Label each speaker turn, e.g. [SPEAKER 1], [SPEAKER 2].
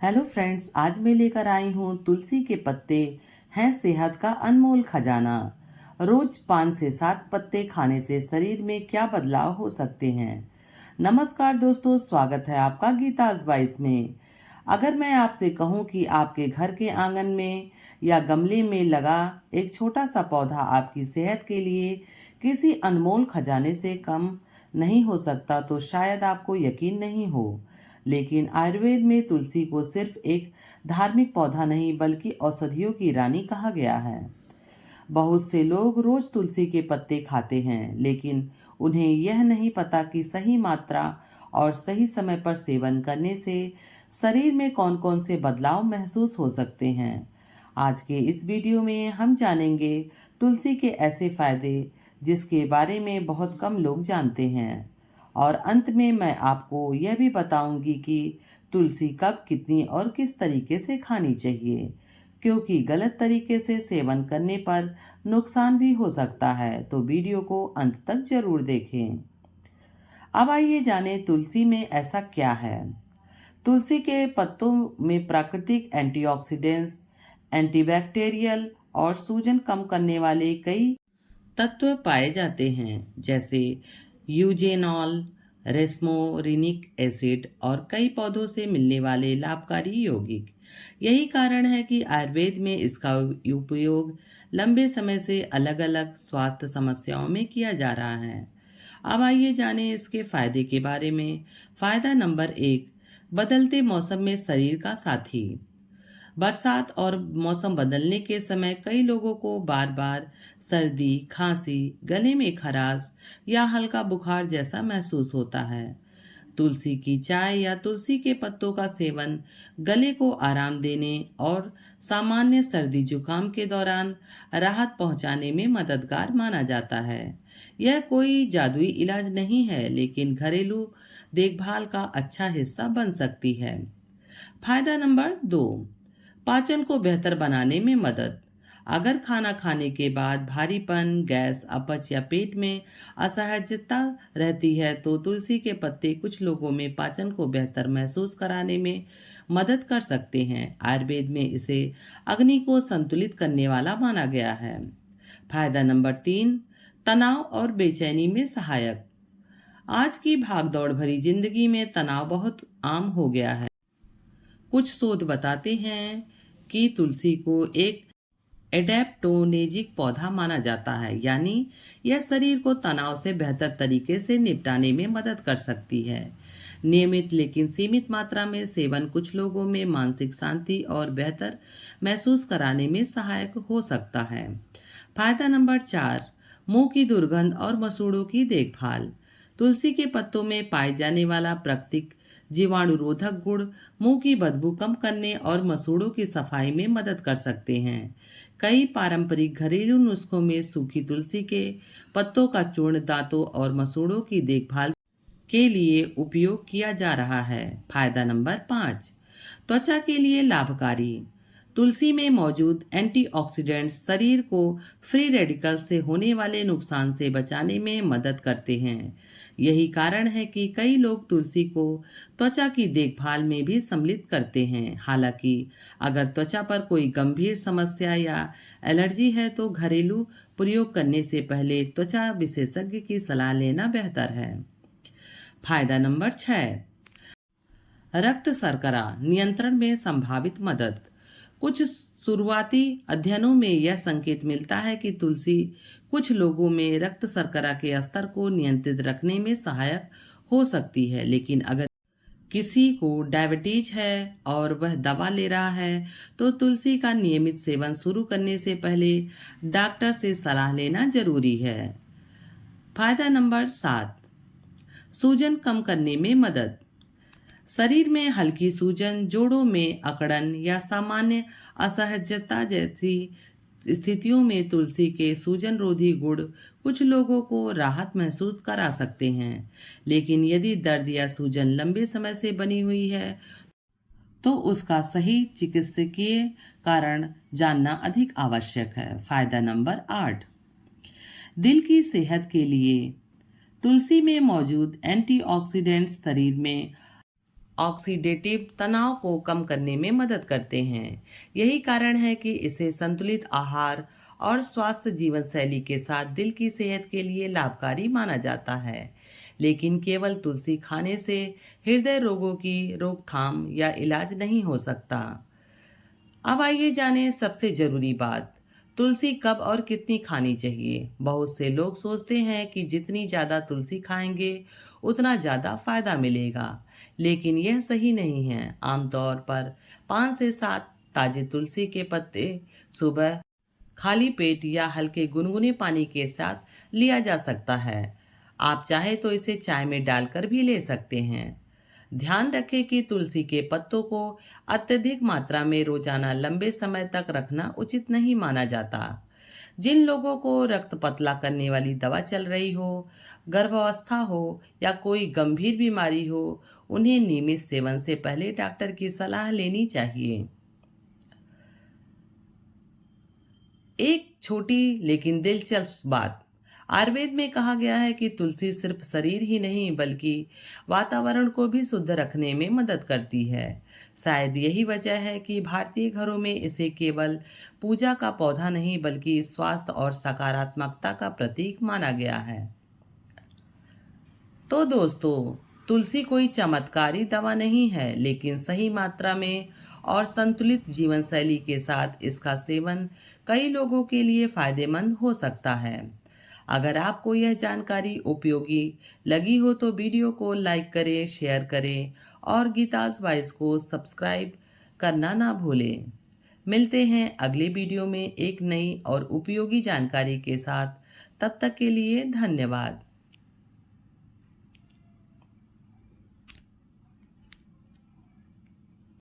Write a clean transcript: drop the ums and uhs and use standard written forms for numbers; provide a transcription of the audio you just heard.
[SPEAKER 1] Hello friends, आज मैं लेकर आई हूँ तुलसी के पत्ते हैं सेहत का अनमोल खजाना। रोज 5 से 7 पत्ते खाने से शरीर में क्या बदलाव हो सकते हैं। नमस्कार दोस्तों, स्वागत है आपका गीताज बाइस में। अगर मैं आपसे कहूँ कि आपके घर के आंगन में या गमले में लगा एक छोटा सा पौधा आपकी सेहत के लिए किसी अनमोल खजाने से कम नहीं हो सकता, तो शायद आपको यकीन नहीं हो। लेकिन आयुर्वेद में तुलसी को सिर्फ एक धार्मिक पौधा नहीं बल्कि औषधियों की रानी कहा गया है। बहुत से लोग रोज तुलसी के पत्ते खाते हैं, लेकिन उन्हें यह नहीं पता कि सही मात्रा और सही समय पर सेवन करने से शरीर में कौन कौन से बदलाव महसूस हो सकते हैं। आज के इस वीडियो में हम जानेंगे तुलसी के ऐसे फायदे जिसके बारे में बहुत कम लोग जानते हैं, और अंत में मैं आपको यह भी बताऊंगी कि तुलसी कब, कितनी और किस तरीके से खानी चाहिए, क्योंकि गलत तरीके से सेवन करने पर नुकसान भी हो सकता है। तो वीडियो को अंत तक जरूर देखें। अब आइए जानें तुलसी में ऐसा क्या है। तुलसी के पत्तों में प्राकृतिक एंटीऑक्सीडेंट्स, एंटीबैक्टीरियल और सूजन कम करने वाले कई तत्व पाए जाते हैं, जैसे यूजेनॉल, रेस्मोरिनिक एसिड और कई पौधों से मिलने वाले लाभकारी यौगिक। यही कारण है कि आयुर्वेद में इसका उपयोग लंबे समय से अलग अलग स्वास्थ्य समस्याओं में किया जा रहा है। अब आइए जानें इसके फायदे के बारे में। फायदा नंबर 1, बदलते मौसम में शरीर का साथी। बरसात और मौसम बदलने के समय कई लोगों को बार बार सर्दी, खांसी, गले में खराश या हल्का बुखार जैसा महसूस होता है। तुलसी की चाय या तुलसी के पत्तों का सेवन गले को आराम देने और सामान्य सर्दी जुकाम के दौरान राहत पहुंचाने में मददगार माना जाता है। यह कोई जादुई इलाज नहीं है, लेकिन घरेलू देखभाल का अच्छा हिस्सा बन सकती है। फायदा नंबर 2, पाचन को बेहतर बनाने में मदद। अगर खाना खाने के बाद भारीपन, गैस, अपच या पेट में असहजता रहती है, तो तुलसी के पत्ते कुछ लोगों में पाचन को बेहतर महसूस कराने में मदद कर सकते हैं। आयुर्वेद में इसे अग्नि को संतुलित करने वाला माना गया है। फायदा नंबर 3, तनाव और बेचैनी में सहायक। आज की भागदौड़ भरी जिंदगी में तनाव बहुत आम हो गया है। कुछ शोध बताते हैं कि तुलसी को एक एडेप्टोनेजिक पौधा माना जाता है, यानी यह शरीर को तनाव से बेहतर तरीके से निपटाने में मदद कर सकती है। नियमित लेकिन सीमित मात्रा में सेवन कुछ लोगों में मानसिक शांति और बेहतर महसूस कराने में सहायक हो सकता है। फायदा नंबर 4, मुंह की दुर्गंध और मसूड़ों की देखभाल। तुलसी के पत्तों में पाए जाने वाला प्राकृतिक जीवाणुरोधक गुण मुंह की बदबू कम करने और मसूड़ों की सफाई में मदद कर सकते हैं। कई पारंपरिक घरेलू नुस्खों में सूखी तुलसी के पत्तों का चूर्ण दांतों और मसूड़ों की देखभाल के लिए उपयोग किया जा रहा है। फायदा नंबर 5, त्वचा के लिए लाभकारी। तुलसी में मौजूद एंटीऑक्सीडेंट्स शरीर को फ्री रेडिकल से होने वाले नुकसान से बचाने में मदद करते हैं। यही कारण है कि कई लोग तुलसी को त्वचा की देखभाल में भी सम्मिलित करते हैं। हालांकि अगर त्वचा पर कोई गंभीर समस्या या एलर्जी है, तो घरेलू प्रयोग करने से पहले त्वचा विशेषज्ञ की सलाह लेना बेहतर है। फायदा नंबर 6, रक्त शर्करा नियंत्रण में संभावित मदद। कुछ शुरुआती अध्ययनों में यह संकेत मिलता है कि तुलसी कुछ लोगों में रक्त शर्करा के स्तर को नियंत्रित रखने में सहायक हो सकती है। लेकिन अगर किसी को डायबिटीज है और वह दवा ले रहा है, तो तुलसी का नियमित सेवन शुरू करने से पहले डॉक्टर से सलाह लेना जरूरी है। फायदा नंबर 7, सूजन कम करने में मदद। शरीर में हल्की सूजन, जोड़ों में अकड़न या सामान्य असहजता जैसी स्थितियों में तुलसी के सूजन रोधी गुण कुछ लोगों को राहत महसूस करा सकते हैं। लेकिन यदि दर्द या सूजन लंबे समय से बनी हुई है, तो उसका सही चिकित्सकीय कारण जानना अधिक आवश्यक है। फायदा नंबर 8, दिल की सेहत के लिए। तुलसी में मौजूद एंटीऑक्सीडेंट्स शरीर में ऑक्सीडेटिव तनाव को कम करने में मदद करते हैं। यही कारण है कि इसे संतुलित आहार और स्वस्थ जीवन शैली के साथ दिल की सेहत के लिए लाभकारी माना जाता है। लेकिन केवल तुलसी खाने से हृदय रोगों की रोकथाम या इलाज नहीं हो सकता। अब आइए जानें सबसे जरूरी बात, तुलसी कब और कितनी खानी चाहिए। बहुत से लोग सोचते हैं कि जितनी ज़्यादा तुलसी खाएंगे उतना ज़्यादा फायदा मिलेगा, लेकिन यह सही नहीं है। आमतौर पर 5 से 7 ताजे तुलसी के पत्ते सुबह खाली पेट या हल्के गुनगुने पानी के साथ लिया जा सकता है। आप चाहे तो इसे चाय में डालकर भी ले सकते हैं। ध्यान रखें कि तुलसी के पत्तों को अत्यधिक मात्रा में रोजाना लंबे समय तक रखना उचित नहीं माना जाता। जिन लोगों को रक्त पतला करने वाली दवा चल रही हो, गर्भावस्था हो या कोई गंभीर बीमारी हो, उन्हें नियमित सेवन से पहले डॉक्टर की सलाह लेनी चाहिए। एक छोटी लेकिन दिलचस्प बात, आयुर्वेद में कहा गया है कि तुलसी सिर्फ शरीर ही नहीं बल्कि वातावरण को भी शुद्ध रखने में मदद करती है। शायद यही वजह है कि भारतीय घरों में इसे केवल पूजा का पौधा नहीं बल्कि स्वास्थ्य और सकारात्मकता का प्रतीक माना गया है। तो दोस्तों, तुलसी कोई चमत्कारी दवा नहीं है, लेकिन सही मात्रा में और संतुलित जीवन शैली के साथ इसका सेवन कई लोगों के लिए फायदेमंद हो सकता है। अगर आपको यह जानकारी उपयोगी लगी हो तो वीडियो को लाइक करें, शेयर करें और गीतास वाइब्स को सब्सक्राइब करना ना भूलें। मिलते हैं अगले वीडियो में एक नई और उपयोगी जानकारी के साथ। तब तक के लिए धन्यवाद।